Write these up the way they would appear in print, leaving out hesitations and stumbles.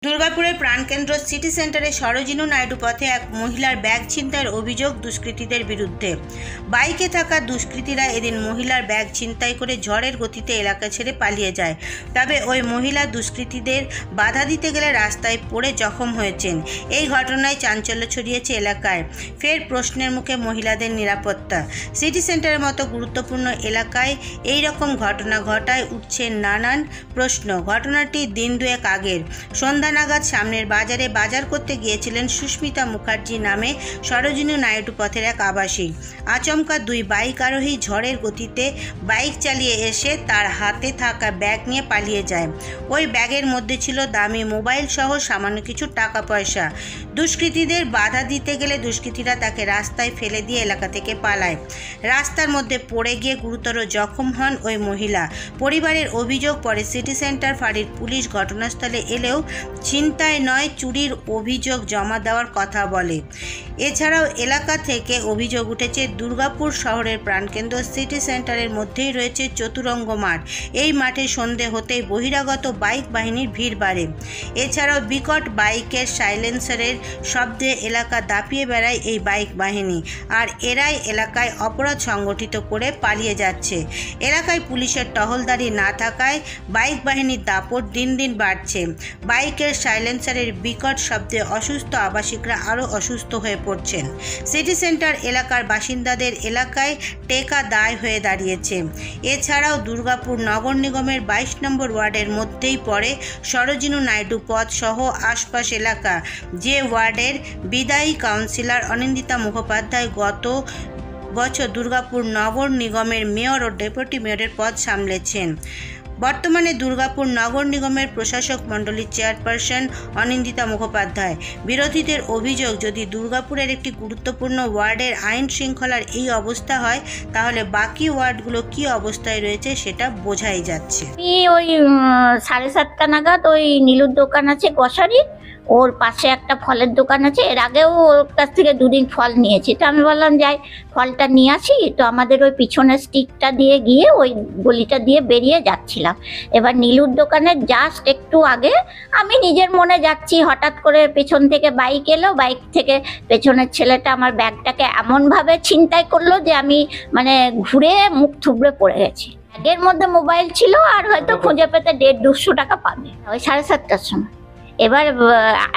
দুর্গাপুরের প্রাণকেন্দ্র সিটি সেন্টারে সরোজিনী নাইডু পথে এক মহিলার ব্যাগ ছিনতাইয়ের অভিযোগ দুষ্কৃতীদের বিরুদ্ধে। বাইকে থাকা দুষ্কৃতীরা এদিন মহিলার ব্যাগ ছিনতাই করে ঝড়ের গতিতে এলাকা ছেড়ে পালিয়ে যায়। তবে ওই মহিলা দুষ্কৃতীদের বাধা দিতে গেলে রাস্তায় পড়ে জখম হয়েছেন। এই ঘটনায় চাঞ্চল্য ছড়িয়েছে এলাকায়। ফের প্রশ্নের মুখে মহিলাদের নিরাপত্তা। সিটি সেন্টারের মতো গুরুত্বপূর্ণ এলাকায় এই রকম ঘটনা ঘটায় উঠছে নানান প্রশ্ন। ঘটনাটি দিন দুয়েক আগের। সন্ধ্যা নাগাদ সামনের বাজারে বাজার করতে গিয়েছিলেন সুস্মিতা মুখার্জি নামে সরোজিনী নাইডু পথের এক আবাসিক। আচমকা দুই বাইক আরোহী ঝড়ের গতিতে বাইক চালিয়ে এসে তার হাতে থাকা ব্যাগ নিয়ে পালিয়ে যায়। ওই ব্যাগের মধ্যে ছিল দামি মোবাইল সহ সামান্য কিছু টাকা পয়সা। দুষ্কৃতীদের বাধা দিতে গেলে দুষ্কৃতীরা তাকে রাস্তায় ফেলে দিয়ে এলাকা থেকে পালায়। রাস্তার মধ্যে পড়ে গিয়ে গুরুতর জখম হন ওই মহিলা। পরিবারের অভিযোগ, পরে সিটি সেন্টার ফাঁড়ির পুলিশ ঘটনাস্থলে এলেও ছিনতাই নয়, চুরির অভিযোগ জমা দেওয়ার কথা বলে। এছাড়াও এলাকা থেকে অভিযোগ উঠেছে দুর্গাপুর শহরের প্রাণকেন্দ্র সিটি সেন্টারের মধ্যেই রয়েছে চতুরঙ্গ মাঠ। এই মাঠে সন্ধে হতেই বহিরাগত বাইক বাহিনীর ভিড় বাড়ে। এছাড়াও বিকট বাইকের সাইলেন্সারের শব্দে এলাকা দাপিয়ে বেড়ায় এই বাইক বাহিনী, আর এরাই এলাকায় অপরাধ সংগঠিত করে পালিয়ে যাচ্ছে। এলাকায় পুলিশের টহলদারি না থাকায় বাইক বাহিনীর দাপট দিন দিন বাড়ছে। বাইকের সাইলেন্সারের বিকট শব্দে অসুস্থ আবাসিকরা আরও অসুস্থ হয়ে পড়ছেন। সিটি সেন্টার এলাকার বাসিন্দাদের এলাকায় টেকা দায় হয়ে দাঁড়িয়েছে। এছাড়াও দুর্গাপুর নগর নিগমের 22 নম্বর ওয়ার্ডের মধ্যেই পড়ে সরোজিনী নাইডু পথ সহ আশপাশ এলাকা, যে ওয়ার্ডের বিদায়ী কাউন্সিলর অনিন্দিতা মুখোপাধ্যায় গত বছর দুর্গাপুর নগর নিগমের মেয়র ও ডেপুটি মেয়রের পদ সামলেছেন। বর্তমানে দুর্গাপুর নগর নিগমের প্রশাসক মণ্ডলীর চেয়ারপারসন অনিন্দিতা মুখোপাধ্যায়। বিরোধীদের অভিযোগ, যদি দুর্গাপুরের একটি গুরুত্বপূর্ণ ওয়ার্ডের আইন শৃঙ্খলার এই অবস্থা হয়, তাহলে বাকি ওয়ার্ডগুলো কি অবস্থায় রয়েছে সেটা বোঝাই যাচ্ছে। ওই 7:30 নাগাদ ওই নীলুর দোকান আছে কষারি, ওর পাশে একটা ফলের দোকান আছে। এর আগেও ওর কাছ থেকে দুদিন ফল নিয়েছি। তো আমি বললাম যাই ফলটা নিয়ে আসি। তো আমাদের ওই পিছনের স্টিকটা দিয়ে গিয়ে ওই গলিটা দিয়ে বেরিয়ে যাচ্ছিলাম। এবার নীলুর দোকানের জাস্ট একটু আগে আমি নিজের মনে যাচ্ছি, হঠাৎ করে পেছন থেকে বাইক এলো। বাইক থেকে পেছনের ছেলেটা আমার ব্যাগটাকে এমনভাবে ছিনতাই করলো যে আমি ঘুরে মুখ থুবড়ে পড়ে গেছি। ব্যাগের মধ্যে মোবাইল ছিল, আর হয়তো খুঁজে পেতে 150-200 টাকা পাবে। ওই 7:30টার সময় এবার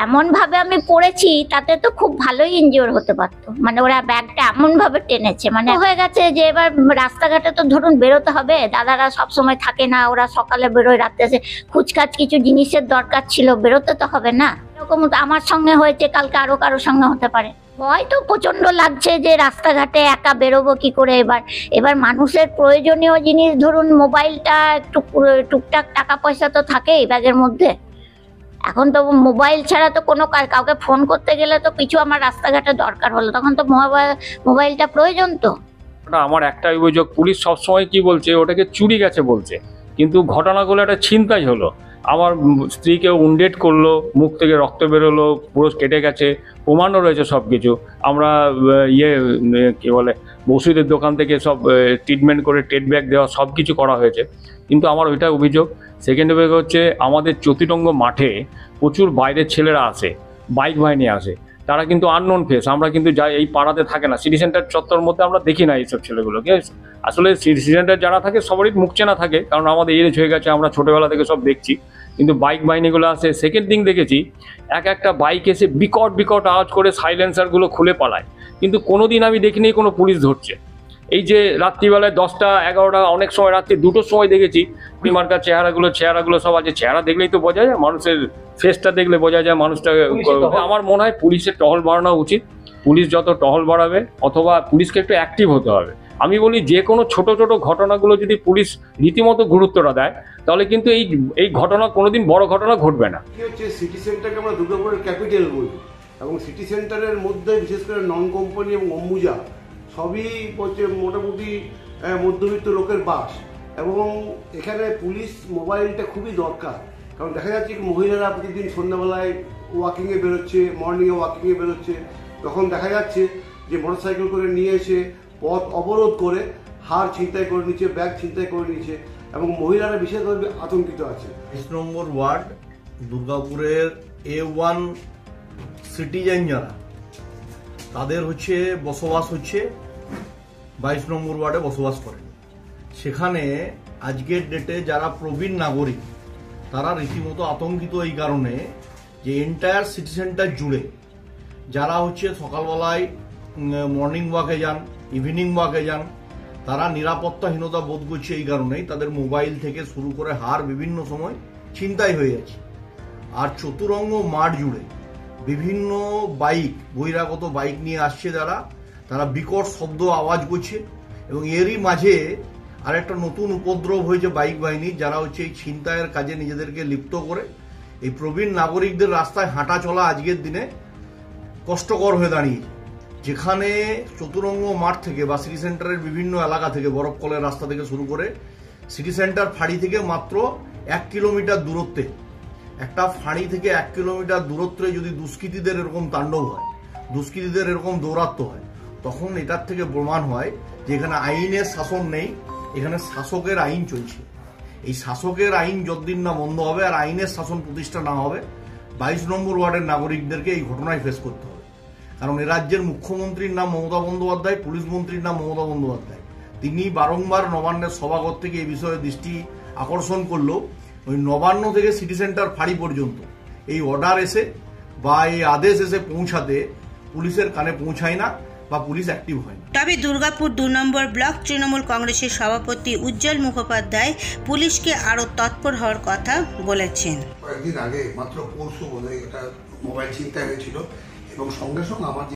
এমনভাবে আমি পড়েছি, তাতে তো খুব ভালোই ইনজিওর হতে পারতো। ওরা ব্যাগটা এমনভাবে টেনেছে, হয়ে গেছে যে এবার রাস্তাঘাটে তো ধরুন বেরোতে হবে, দাদারা সবসময় থাকে না, ওরা সকালে বেরোয়, রাত্রে আসে। খুচখাচ কিছু জিনিসের দরকার ছিল, বেরোতে তো হবে না। এরকম আমার সঙ্গে হয়েছে, কালকে আরো কারোর সঙ্গে হতে পারে। ভয় তো প্রচন্ড লাগছে যে রাস্তাঘাটে একা বেরোবো কি করে। এবার মানুষের প্রয়োজনীয় জিনিস, ধরুন মোবাইলটা, একটু টুকটাক টাকা পয়সা তো থাকেই ব্যাগের মধ্যে। এখন তো মোবাইল ছাড়া তো কোনো কাউকে ফোন করতে গেলে তো কিছু আমার রাস্তাঘাটে দরকার হলো, তখন তো মোবাইলটা প্রয়োজন। তো আমার একটা অভিযোগ, পুলিশ সবসময় কি বলছে, ওটাকে চুরি গেছে বলছে, কিন্তু ঘটনাগুলো একটা ছিনতাই হলো। আমার স্ত্রীকে উন্ডেট করলো, মুখ থেকে রক্ত বেরোলো, পুরো কেটে গেছে, প্রমাণও রয়েছে সব কিছু। আমরা কি বলে ওষুধের দোকান থেকে সব ট্রিটমেন্ট করে টেট ব্যাগ দেওয়া সব কিছু করা হয়েছে। কিন্তু আমার ওইটা অভিযোগ। সেকেন্ড অভিযোগ হচ্ছে, আমাদের চতুরঙ্গ মাঠে প্রচুর বাইরের ছেলেরা আসে, বাইক বাহিনী আসে, তারা কিন্তু আননোন ফেস। আমরা কিন্তু যাই এই পাড়াতে থাকে না, সিটি সেন্টার চত্বরের মধ্যে আমরা দেখি না এইসব ছেলেগুলোকে। আসলে সিটি সেন্টার যারা থাকে সবারই মুখ চেনা থাকে, কারণ আমাদের এজ হয়ে গেছে, আমরা ছোটোবেলা থেকে সব দেখছি। কিন্তু বাইক বাহিনীগুলো আসে। সেকেন্ড থিং দেখেছি, একটা বাইক এসে বিকট আওয়াজ করে সাইলেন্সারগুলো খুলে পালায়, কিন্তু কোনোদিন আমি দেখিনি কোনো পুলিশ ধরছে। এই যে রাত্রিবেলায় 10টা 11টা, অনেক সময় রাত্রি 2টোর সময় দেখেছি বিমার্কার চেহারাগুলো সব আছে। চেহারা দেখলেই তো বোঝা যায়, মানুষের ফেসটা দেখলে বোঝা যায় মানুষটা। আমার মনে হয় পুলিশের টহল বাড়ানো উচিত। পুলিশ যত টহল বাড়াবে, অথবা পুলিশকে একটু অ্যাক্টিভ হতে হবে। আমি বলি, যে কোনো ছোট ঘটনাগুলো যদি পুলিশ রীতিমতো গুরুত্বটা দেয়, তাহলে কিন্তু এই ঘটনা কোনোদিন বড় ঘটনা ঘটবে না। কি হচ্ছে, সিটি সেন্টারকে আমরা দুর্গাপুরের ক্যাপিটাল বলি, এবং সিটি সেন্টারের মধ্যে বিশেষ করে নন কোম্পানি এবং অম্বুজা সবই হচ্ছে মোটামুটি মধ্যবিত্ত লোকের বাস। এবং এখানে পুলিশ মোবাইলটা খুবই দরকার, কারণ দেখা যাচ্ছে কি মহিলারা প্রতিদিন সন্ধ্যাবেলায় ওয়াকিংয়ে বেরোচ্ছে, মর্নিংয়ে ওয়াকিংয়ে বেরোচ্ছে, তখন দেখা যাচ্ছে যে মোটরসাইকেল করে নিয়ে এসে পথ অবরোধ করে হার ছিনতাই করে নিচ্ছে, ব্যাগ ছিনতাই করে নিচ্ছে, এবং মহিলারা বিশেষভাবে আতঙ্কিত আছে। 20 নম্বর ওয়ার্ড দুর্গাপুরের A1 সিটিজেন যারা, তাদের হচ্ছে বসবাস হচ্ছে 22 নম্বর ওয়ার্ডে বসবাস করেন। সেখানে আজকের ডেটে যারা প্রবীণ নাগরিক তারা রীতিমতো আতঙ্কিত এই কারণে যে এন্টায়ার সিটি সেন্টার জুড়ে যারা হচ্ছে সকালবেলায় মর্নিং ওয়াকে যান, ইভিনিং ওয়াকে যান, তারা নিরাপত্তাহীনতা বোধ করছে এই কারণেই তাদের মোবাইল থেকে শুরু করে হার বিভিন্ন সময় ছিনতাই হয়ে যাচ্ছে। আর চতুরঙ্গ মাঠ জুড়ে বিভিন্ন বাইক, বহিরাগত বাইক নিয়ে আসছে তারা বিকট শব্দ আওয়াজ করছে এবং এরই মাঝে আরেকটা নতুন উপদ্রব হয়েছে বাইক বাহিনী, যারা হচ্ছে এই ছিনতাইয়ের কাজে নিজেদেরকে লিপ্ত করে এই প্রবীণ নাগরিকদের রাস্তায় হাঁটা চলা আজকের দিনে কষ্টকর হয়ে দাঁড়িয়েছে। যেখানে চতুরঙ্গ মাঠ থেকে বা সিটি সেন্টারের বিভিন্ন এলাকা থেকে, বরফকলের রাস্তা থেকে শুরু করে সিটি সেন্টার ফাঁড়ি থেকে মাত্র 1 কিলোমিটার দূরত্বে, একটা ফাঁড়ি থেকে 1 কিলোমিটার দূরত্বে যদি দুষ্কৃতীদের এরকম তাণ্ডব হয়, দুষ্কৃতীদের এরকম দৌরাত্ম্য হয়, তখন এটার থেকে প্রমাণ হয় যে এখানে আইনের শাসন নেই, এখানে শাসকের আইন চলছে। এই শাসকের আইন যতদিন না বন্ধ হবে আর আইনের শাসন প্রতিষ্ঠা না হবে, 22 নম্বর ওয়ার্ডের নাগরিকদেরকে এই ঘটনায় ফেস করতে হবে। কারণ এ রাজ্যের মুখ্যমন্ত্রীর নাম মমতা বন্দ্যোপাধ্যায়, পুলিশ মন্ত্রীর নাম মমতা বন্দ্যোপাধ্যায়। তিনি বারংবার নবান্নের সভাঘর থেকে এই বিষয়ে দৃষ্টি আকর্ষণ করলেও ওই নবান্ন থেকে সিটি সেন্টার ফাঁড়ি পর্যন্ত এই অর্ডার এসে বা এই আদেশ এসে পৌঁছাতে পুলিশের কানে পৌঁছায় না বা পুলিশ অ্যাক্টিভ হয় না। তবে দুর্গাপুর 2 নম্বর ব্লক তৃণমূল কংগ্রেসের সভাপতি উজ্জ্বল মুখোপাধ্যায় পুলিশকে আরও তৎপর হওয়ার কথা বলেছেন। কয়েকদিন আগে মাত্র পরশু বোধহয় একটা মোবাইল ছিনতাই হয়েছিল এবং সঙ্গে সঙ্গে আমার